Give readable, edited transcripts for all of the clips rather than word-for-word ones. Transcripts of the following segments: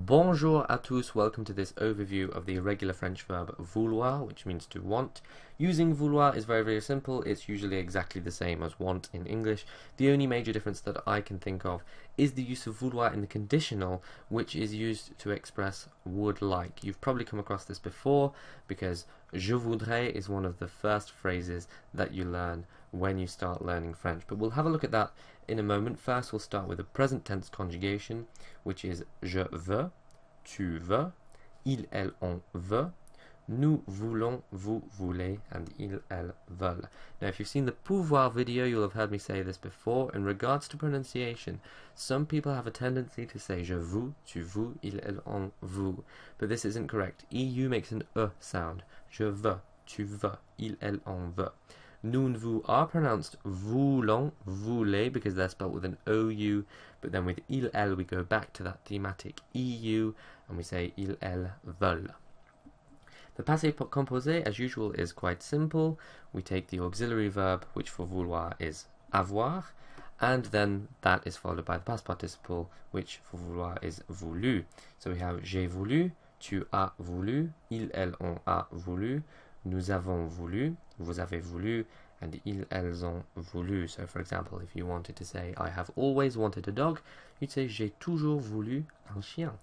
Bonjour à tous, welcome to this overview of the irregular French verb vouloir, which means to want. Using vouloir is very simple. It's usually exactly the same as want in English. The only major difference that I can think of is the use of vouloir in the conditional, which is used to express would like. You've probably come across this before because je voudrais is one of the first phrases that you learn when you start learning French. But we'll have a look at that in a moment. First, we'll start with the present tense conjugation, which is je veux, tu veux, il, elle, on veut, nous voulons, vous voulez, and ils, elles veulent. Now, if you've seen the pouvoir video, you'll have heard me say this before. In regards to pronunciation, some people have a tendency to say je vous, tu vous, il, elle, on, vous. But this isn't correct. EU makes an E sound. Je veux, tu veux, il, elle, on veut. Nous and vous are pronounced voulons, voulez, because they're spelled with an OU, but then with il, elle, we go back to that thematic EU, and we say il, elles veulent. The passé composé, as usual, is quite simple. We take the auxiliary verb, which for vouloir is avoir, and then that is followed by the past participle, which for vouloir is voulu. So we have j'ai voulu, tu as voulu, il, elle, on a voulu, nous avons voulu, vous avez voulu, and ils, elles ont voulu. So, for example, if you wanted to say, I have always wanted a dog, you'd say, j'ai toujours voulu un chien.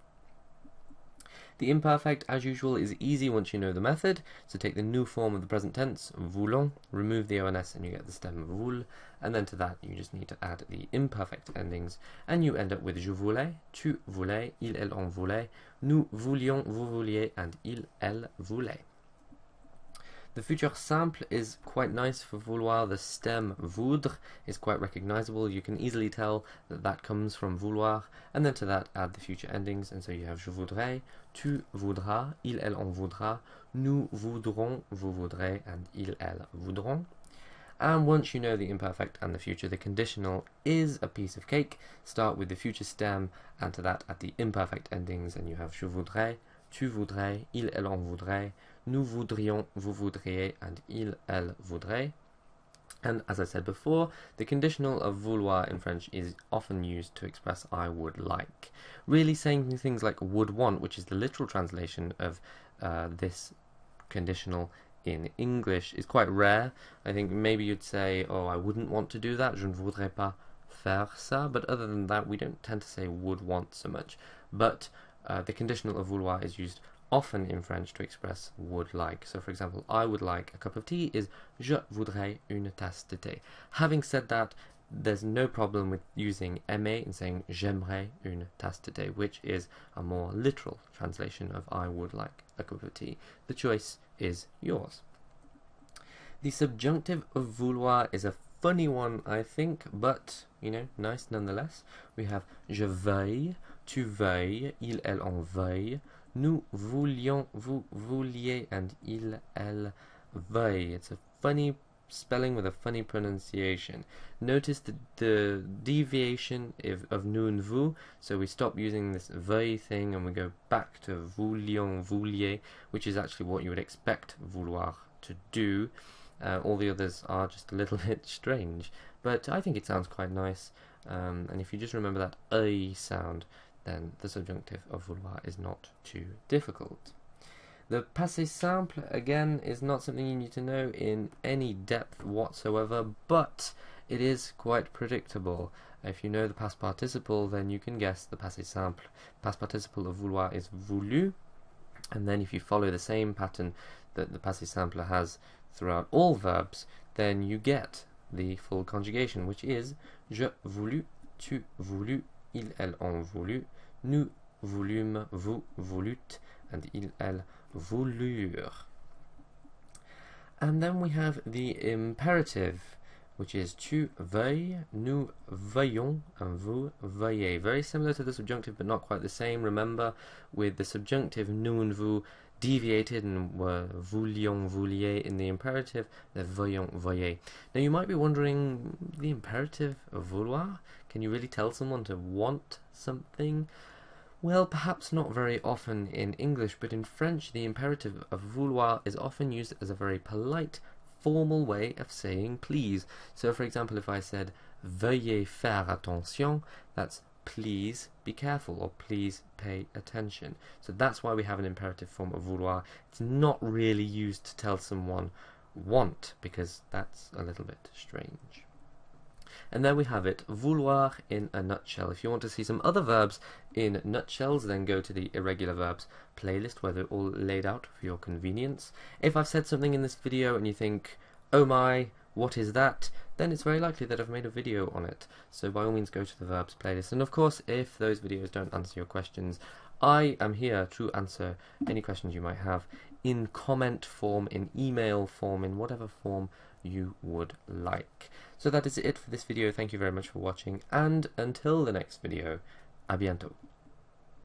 The imperfect, as usual, is easy once you know the method. So take the new form of the present tense, voulons, remove the ONS, and you get the stem voul, and then to that you just need to add the imperfect endings, and you end up with je voulais, tu voulais, il, elle, on voulait, nous voulions, vous vouliez, and il, elle voulait. The futur simple is quite nice for vouloir. The stem voudre is quite recognizable. You can easily tell that that comes from vouloir, and then to that add the future endings, and so you have je voudrais, tu voudras, il, elle, on voudra, nous voudrons, vous voudrez, and ils, elles voudront. And once you know the imperfect and the future, the conditional is a piece of cake. Start with the future stem, and to that add the imperfect endings, and you have je voudrais, tu voudrais, il, elle, on voudrait, nous voudrions, vous voudriez, and il, elle voudrait. And as I said before, the conditional of vouloir in French is often used to express I would like. Really saying things like would want, which is the literal translation of this conditional in English, is quite rare. I think maybe you'd say, oh, I wouldn't want to do that, je ne voudrais pas faire ça, but other than that, we don't tend to say would want so much. But the conditional of vouloir is used often in French to express would like. So, for example, I would like a cup of tea is je voudrais une tasse de thé. Having said that, there's no problem with using aimer and saying j'aimerais une tasse de thé, which is a more literal translation of I would like a cup of tea. The choice is yours. The subjunctive of vouloir is a funny one, I think, but, you know, nice nonetheless. We have je veuille, tu veuilles, il, elle, on veuille, nous voulions, vous vouliez, and il, elle veuille. It's a funny spelling with a funny pronunciation. Notice the deviation of nous and vous, so we stop using this veuille thing and we go back to voulions, vouliez, which is actually what you would expect vouloir to do. All the others are just a little bit strange, but I think it sounds quite nice, and if you just remember that œil sound, then the subjunctive of vouloir is not too difficult. The passé simple, again, is not something you need to know in any depth whatsoever, but it is quite predictable. If you know the past participle, then you can guess the passé simple. Past participle of vouloir is voulu, and then if you follow the same pattern that the passé simple has throughout all verbs, then you get the full conjugation, which is je voulus, tu voulus, ils, elles ont voulu, nous voulûmes, vous voulûtes, and ils, elles voulurent. And then we have the imperative, which is tu veuilles, nous veuillons, and vous veuillez. Very similar to the subjunctive, but not quite the same. Remember, with the subjunctive, nous and vous deviated and were voulions, vouliez. In the imperative, they're veuillons, veuillez. Now you might be wondering, the imperative of vouloir? Can you really tell someone to want something? Well, perhaps not very often in English, but in French the imperative of vouloir is often used as a very polite, formal way of saying please. So for example, if I said veuillez faire attention, that's please be careful, or please pay attention. So that's why we have an imperative form of vouloir. It's not really used to tell someone want, because that's a little bit strange. And there we have it, vouloir in a nutshell. If you want to see some other verbs in nutshells, then go to the Irregular Verbs playlist where they're all laid out for your convenience. If I've said something in this video and you think, oh my, what is that? Then it's very likely that I've made a video on it. So by all means go to the verbs playlist. And of course, if those videos don't answer your questions, I am here to answer any questions you might have in comment form, in email form, in whatever form you would like. So that is it for this video. Thank you very much for watching, and until the next video, à bientôt.